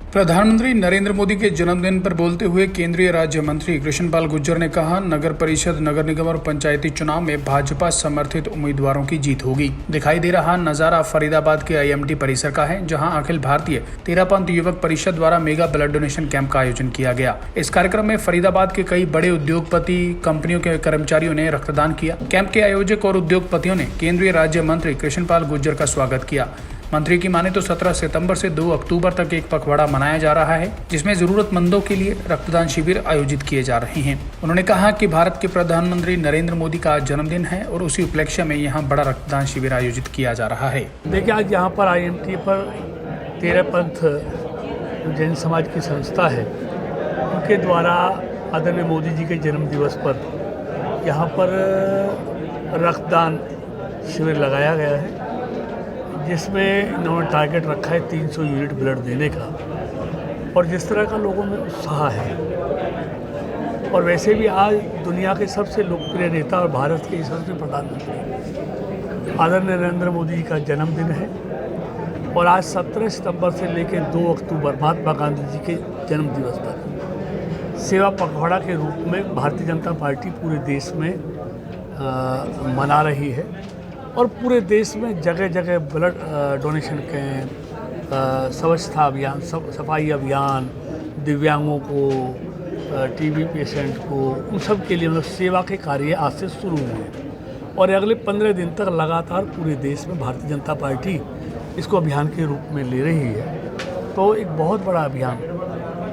प्रधानमंत्री नरेंद्र मोदी के जन्मदिन पर बोलते हुए केंद्रीय राज्य मंत्री कृष्णपाल गुर्जर ने कहा, नगर परिषद, नगर निगम और पंचायती चुनाव में भाजपा समर्थित उम्मीदवारों की जीत होगी। दिखाई दे रहा नजारा फरीदाबाद के IMT परिसर का है, जहां अखिल भारतीय तेरापंथ युवक परिषद द्वारा मेगा ब्लड डोनेशन कैंप का आयोजन किया गया। इस कार्यक्रम में फरीदाबाद के कई बड़े उद्योगपति, कंपनियों के कर्मचारियों ने रक्तदान किया। कैंप के आयोजक और उद्योगपतियों ने केंद्रीय राज्य मंत्री कृष्णपाल गुर्जर का स्वागत किया। मंत्री की माने तो 17 सितंबर से 2 अक्टूबर तक एक पखवाड़ा मनाया जा रहा है, जिसमें जरूरतमंदों के लिए रक्तदान शिविर आयोजित किए जा रहे हैं। उन्होंने कहा कि भारत के प्रधानमंत्री नरेंद्र मोदी का आज जन्मदिन है और उसी उपलक्ष्य में यहां बड़ा रक्तदान शिविर आयोजित किया जा रहा है। देखिए, आज यहाँ पर IMT पर तेरापंथ जैन समाज की संस्था है, उनके द्वारा आदरणीय मोदी जी के जन्म दिवस पर यहाँ पर रक्तदान शिविर लगाया गया है, जिसमें इन्होंने टारगेट रखा है 300 यूनिट ब्लड देने का। और जिस तरह का लोगों में उत्साह है, और वैसे भी आज दुनिया के सबसे लोकप्रिय नेता और भारत के सबसे प्रधानमंत्री आदरणीय नरेंद्र मोदी जी का जन्मदिन है। और आज 17 सितंबर से लेकर 2 अक्टूबर महात्मा गांधी जी के जन्म दिवस तक सेवा पखवाड़ा के रूप में भारतीय जनता पार्टी पूरे देश में मना रही है। और पूरे देश में जगह जगह ब्लड डोनेशन कैंप, स्वच्छता अभियान, सफाई अभियान, दिव्यांगों को, TB पेशेंट को, उन सब के लिए मतलब सेवा के कार्य आज से शुरू हुए हैं। और अगले 15 दिन तक लगातार पूरे देश में भारतीय जनता पार्टी इसको अभियान के रूप में ले रही है। तो एक बहुत बड़ा अभियान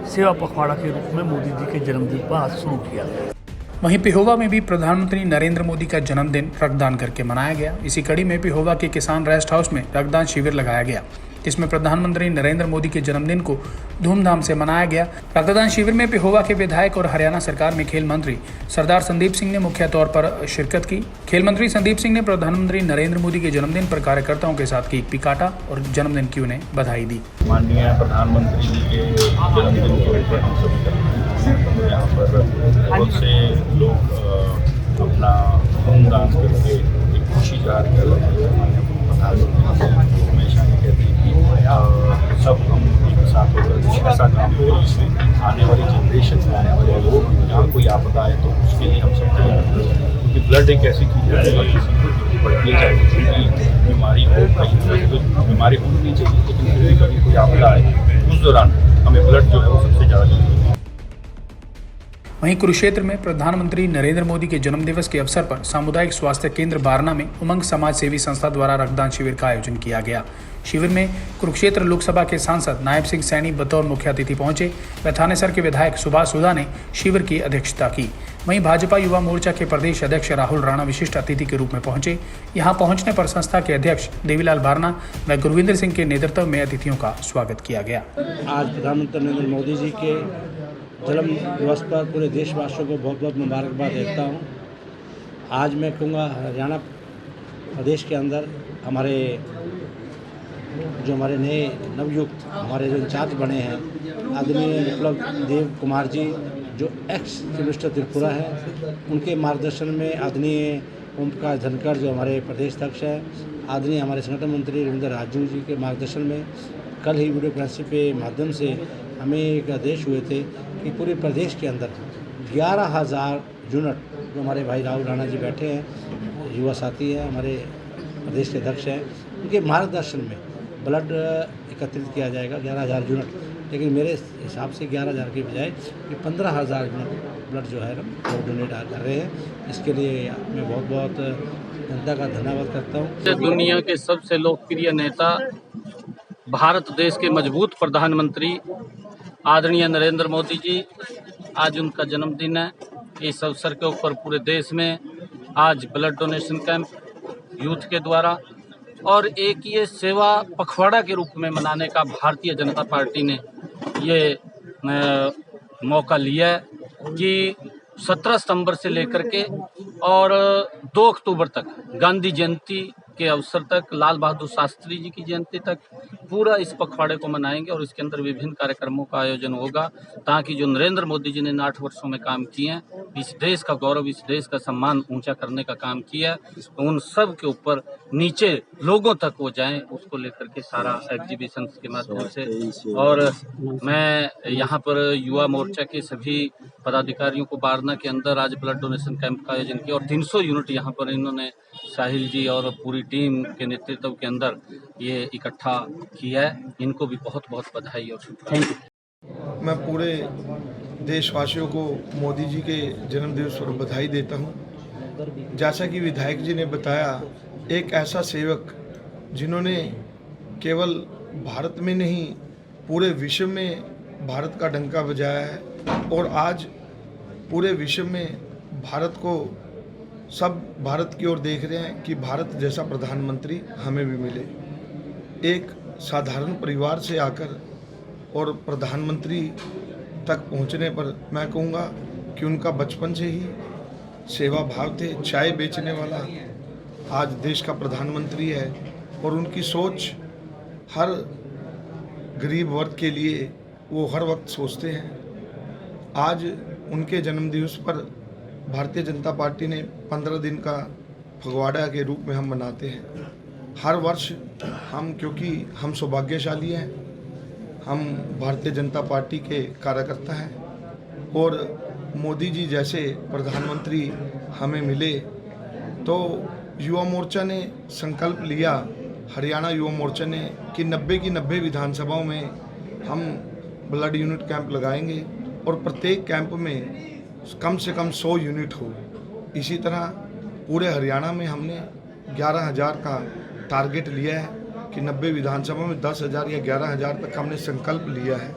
सेवा पखवाड़ा के रूप में मोदी जी के जन्मदिन पर आज शुरू किया गया। वहीं पिहोवा में भी प्रधानमंत्री नरेंद्र मोदी का जन्मदिन रक्तदान करके मनाया गया। इसी कड़ी में पिहोवा के किसान रेस्ट हाउस में रक्तदान शिविर लगाया गया, जिसमें प्रधानमंत्री नरेंद्र मोदी के जन्मदिन को धूमधाम से मनाया गया। रक्तदान शिविर में पिहोवा के विधायक और हरियाणा सरकार में खेल मंत्री सरदार संदीप सिंह ने मुख्य तौर पर शिरकत की। खेल मंत्री संदीप सिंह ने प्रधानमंत्री नरेंद्र मोदी के जन्मदिन पर कार्यकर्ताओं के साथ केक भी काटा और जन्मदिन की उन्हें बधाई दी। माननीय प्रधानमंत्री जी के जन्मदिन के ऊपर हम सभी यहाँ पर बहुत से लोग अपना खूनदान करके एक खुशी जाहिर कर रहे हैं। माननीय प्रधानमंत्री हमेशा ये कहते हैं कि सब हम एक साथ होकर ऐसा काम करें जिसमें आने वाली जनरेशन में आने वाले लोग जहाँ कोई आपदा है तो उसके लिए हम सब तैयार करें। क्योंकि ब्लड एक ऐसी चीज़ है जो किसी को बढ़ती है, चाहे किसी बीमारी हो, कहीं तो बीमारी होनी नहीं चाहिए, लेकिन फिर भी कभी कोई आपदा है उस दौरान हमें ब्लड जो है वो सबसे ज़्यादा जरूरी है। वहीं कुरुक्षेत्र में प्रधानमंत्री नरेंद्र मोदी के जन्मदिवस के अवसर पर सामुदायिक स्वास्थ्य केंद्र बारना में उमंग समाज सेवी संस्था द्वारा रक्तदान शिविर का आयोजन किया गया। शिविर में कुरुक्षेत्र लोकसभा के सांसद नायब सिंह सैनी बतौर मुख्य अतिथि पहुंचे। थानेसर के विधायक सुभाष सुधा ने शिविर की अध्यक्षता की। वहीं भाजपा युवा मोर्चा के प्रदेश अध्यक्ष राहुल राणा विशिष्ट अतिथि के रूप में पहुंचे। यहां पहुंचने पर संस्था के अध्यक्ष देवीलाल बारना व गुरविंदर सिंह के नेतृत्व में अतिथियों का स्वागत किया गया। आज प्रधानमंत्री नरेंद्र मोदी जी के जन्म दिवस पर पूरे देशवासियों को बहुत बहुत मुबारकबाद देता हूँ। आज मैं कहूँगा हरियाणा प्रदेश के अंदर हमारे नए नवयुक्त हमारे जो इंचार्ज बने हैं, आदरणीय विप्लव देव कुमार जी जो एक्स मिनिस्टर त्रिपुरा है, उनके मार्गदर्शन में आदरणीय ओम प्रकाश धनखड़ जो हमारे प्रदेश अध्यक्ष हैं, आदरणीय हमारे संगठन मंत्री रविंद्र राजू जी के मार्गदर्शन में कल ही वीडियो कॉन्फ्रेंसिंग के माध्यम से हमें एक आदेश हुए थे कि पूरे प्रदेश के अंदर 11,000 यूनिट जो हमारे भाई राहुल राणा जी बैठे हैं, युवा साथी हैं, हमारे प्रदेश के अध्यक्ष हैं, उनके मार्गदर्शन में ब्लड एकत्रित किया जाएगा 11,000 यूनिट। लेकिन मेरे हिसाब से 11,000 की बजाय 15,000 यूनिट ब्लड जो है हम डोनेट कर रहे हैं। इसके लिए मैं बहुत बहुत जनता का धन्यवाद करता हूँ। दुनिया के सबसे लोकप्रिय नेता, भारत देश के मजबूत प्रधानमंत्री आदरणीय नरेंद्र मोदी जी, आज उनका जन्मदिन है। इस अवसर के ऊपर पूरे देश में आज ब्लड डोनेशन कैंप यूथ के द्वारा और एक ये सेवा पखवाड़ा के रूप में मनाने का भारतीय जनता पार्टी ने ये मौका लिया है कि 17 सितंबर से लेकर के और 2 अक्टूबर तक गांधी जयंती के अवसर तक, लाल बहादुर शास्त्री जी की जयंती तक पूरा इस पखवाड़े को मनाएंगे और इसके अंदर विभिन्न कार्यक्रमों का आयोजन होगा, ताकि जो नरेंद्र मोदी जी ने इन 8 वर्षों में काम किए हैं, इस देश का गौरव, इस देश का सम्मान ऊंचा करने का काम किया है, तो उन सब के ऊपर नीचे लोगों तक वो जाएं, उसको लेकर के सारा एग्जीबिशन के माध्यम से। और मैं यहाँ पर युवा मोर्चा के सभी पदाधिकारियों को बारना के अंदर आज ब्लड डोनेशन कैंप का आयोजन किया और 300 यूनिट यहाँ पर इन्होंने साहिल जी और पूरी टीम के नेतृत्व के अंदर ये इकट्ठा किया है। इनको भी बहुत बहुत बधाई और शुभकामनाएं। मैं पूरे देशवासियों को मोदी जी के जन्मदिवस पर बधाई देता हूँ। जैसा कि विधायक जी ने बताया, एक ऐसा सेवक जिन्होंने केवल भारत में नहीं पूरे विश्व में भारत का डंका बजाया है और आज पूरे विश्व में भारत को सब भारत की ओर देख रहे हैं कि भारत जैसा प्रधानमंत्री हमें भी मिले। एक साधारण परिवार से आकर और प्रधानमंत्री तक पहुंचने पर मैं कहूँगा कि उनका बचपन से ही सेवा भाव थे। चाय बेचने वाला आज देश का प्रधानमंत्री है और उनकी सोच हर गरीब वर्ग के लिए वो हर वक्त सोचते हैं। आज उनके जन्मदिवस पर भारतीय जनता पार्टी ने 15 दिन का फगवाड़ा के रूप में हम मनाते हैं। हर वर्ष क्योंकि हम सौभाग्यशाली हैं, हम भारतीय जनता पार्टी के कार्यकर्ता हैं और मोदी जी जैसे प्रधानमंत्री हमें मिले तो युवा मोर्चा ने संकल्प लिया, हरियाणा युवा मोर्चा ने, कि 90 की 90 विधानसभाओं में हम ब्लड यूनिट कैंप लगाएंगे और प्रत्येक कैंप में कम से कम 100 यूनिट हो। इसी तरह पूरे हरियाणा में हमने 11,000 का टारगेट लिया है कि 90 विधानसभा में 10,000 या 11,000 तक हमने संकल्प लिया है।